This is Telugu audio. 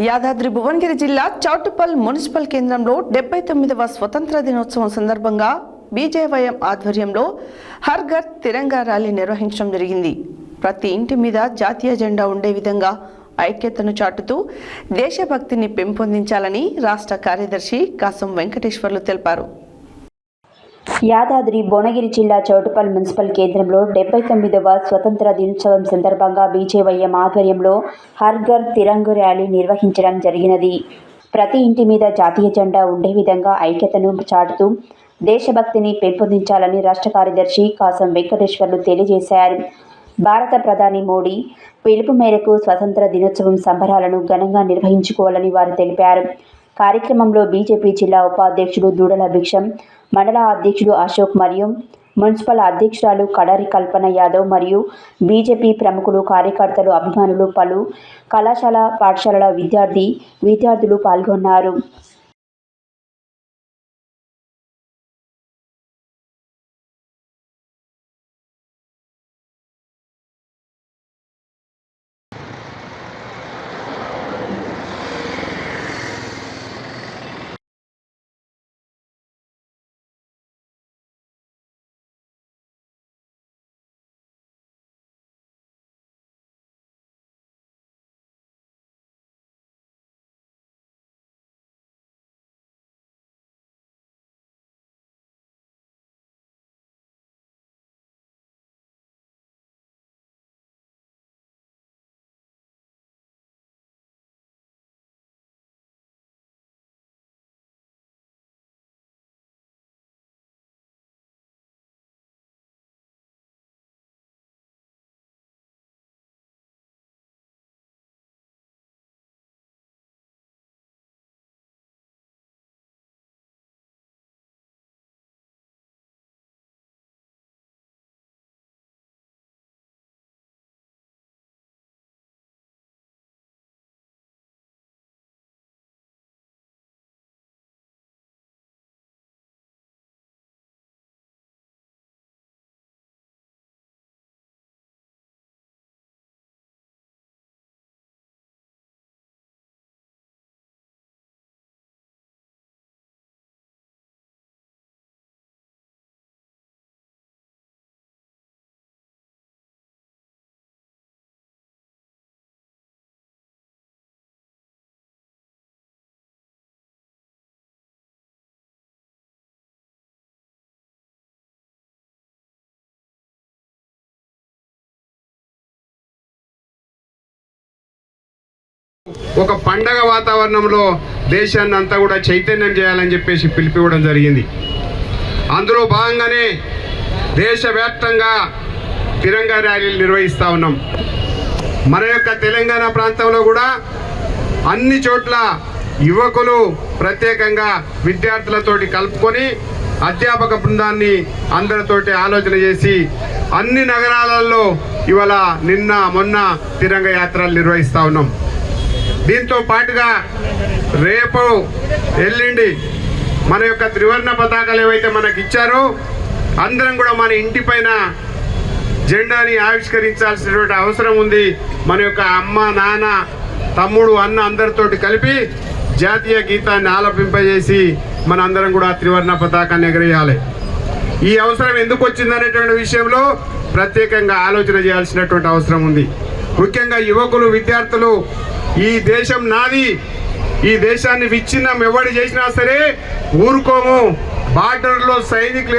యాదాద్రి భువనగిరి జిల్లా చౌటుప్పల్ మున్సిపల్ కేంద్రంలో 79వ స్వతంత్ర దినోత్సవం సందర్భంగా బీజేవైఎం ఆధ్వర్యంలో హర్ ఘర్ తిరంగా ర్యాలీ నిర్వహించడం జరిగింది. ప్రతి ఇంటి మీద జాతీయ జెండా ఉండే విధంగా ఐక్యతను చాటుతూ దేశభక్తిని పెంపొందించాలని రాష్ట్ర కార్యదర్శి కాసం వెంకటేశ్వర్లు తెలిపారు. యాదాద్రి భువనగిరి జిల్లా చౌటుప్పల్ మున్సిపల్ కేంద్రంలో 79వ స్వతంత్ర దినోత్సవం సందర్భంగా బీజేవైఎం ఆధ్వర్యంలో హర్ ఘర్ తిరంగా ర్యాలీ నిర్వహించడం జరిగినది. ప్రతి ఇంటి మీద జాతీయ జెండా ఉండే విధంగా ఐక్యతను చాటుతూ దేశభక్తిని పెంపొందించాలని రాష్ట్ర కార్యదర్శి కాసం వెంకటేశ్వర్లు తెలియజేశారు. భారత ప్రధాని మోడీ పిలుపు మేరకు స్వతంత్ర దినోత్సవం సంబరాలను ఘనంగా నిర్వహించుకోవాలని వారు తెలిపారు. కార్యక్రమంలో బీజేపీ జిల్లా ఉపాధ్యక్షుడు దూడల భిక్షం, మండల అధ్యక్షుడు అశోక్ మరియు మున్సిపల్ అధ్యక్షురాలు కడారి కల్పన యాదవ్ మరియు బీజేపీ ప్రముఖులు, కార్యకర్తలు, అభిమానులు, పలు కళాశాల పాఠశాలల విద్యార్థులు పాల్గొన్నారు. ఒక పండగ వాతావరణంలో దేశాన్ని అంతా కూడా చైతన్యం చేయాలని చెప్పేసి పిలిపివ్వడం జరిగింది. అందులో భాగంగానే దేశవ్యాప్తంగా తిరంగా ర్యాలీలు నిర్వహిస్తూ ఉన్నాం. మన యొక్క తెలంగాణ ప్రాంతంలో కూడా అన్ని చోట్ల యువకులు ప్రత్యేకంగా విద్యార్థులతోటి కలుపుకొని అధ్యాపక బృందాన్ని అందరితోటి ఆలోచన చేసి అన్ని నగరాలలో ఇవాళ నిన్న మొన్న తిరంగ యాత్రలు నిర్వహిస్తూ ఉన్నాం. దీంతో పాటుగా రేపు ఎల్లుండి మన యొక్క త్రివర్ణ పతాకాలు ఏవైతే మనకి ఇచ్చారో అందరం కూడా మన ఇంటి పైన జెండాని ఆవిష్కరించాల్సినటువంటి అవసరం ఉంది. మన యొక్క అమ్మ, నాన్న, తమ్ముడు, అన్న అందరితోటి కలిపి జాతీయ గీతాన్ని ఆలపింపజేసి మన అందరం కూడా త్రివర్ణ పతాకాన్ని ఎగరేయాలి. ఈ అవసరం ఎందుకు వచ్చిందనేటువంటి విషయంలో ప్రత్యేకంగా ఆలోచన చేయాల్సినటువంటి అవసరం ఉంది. ముఖ్యంగా యువకులు, విద్యార్థులు ఈ దేశం నాది, ఈ దేశాన్ని విచ్ఛిన్నం ఎవడు చేసినా సరే ఊరుకోము, బార్డర్లో సైనికులు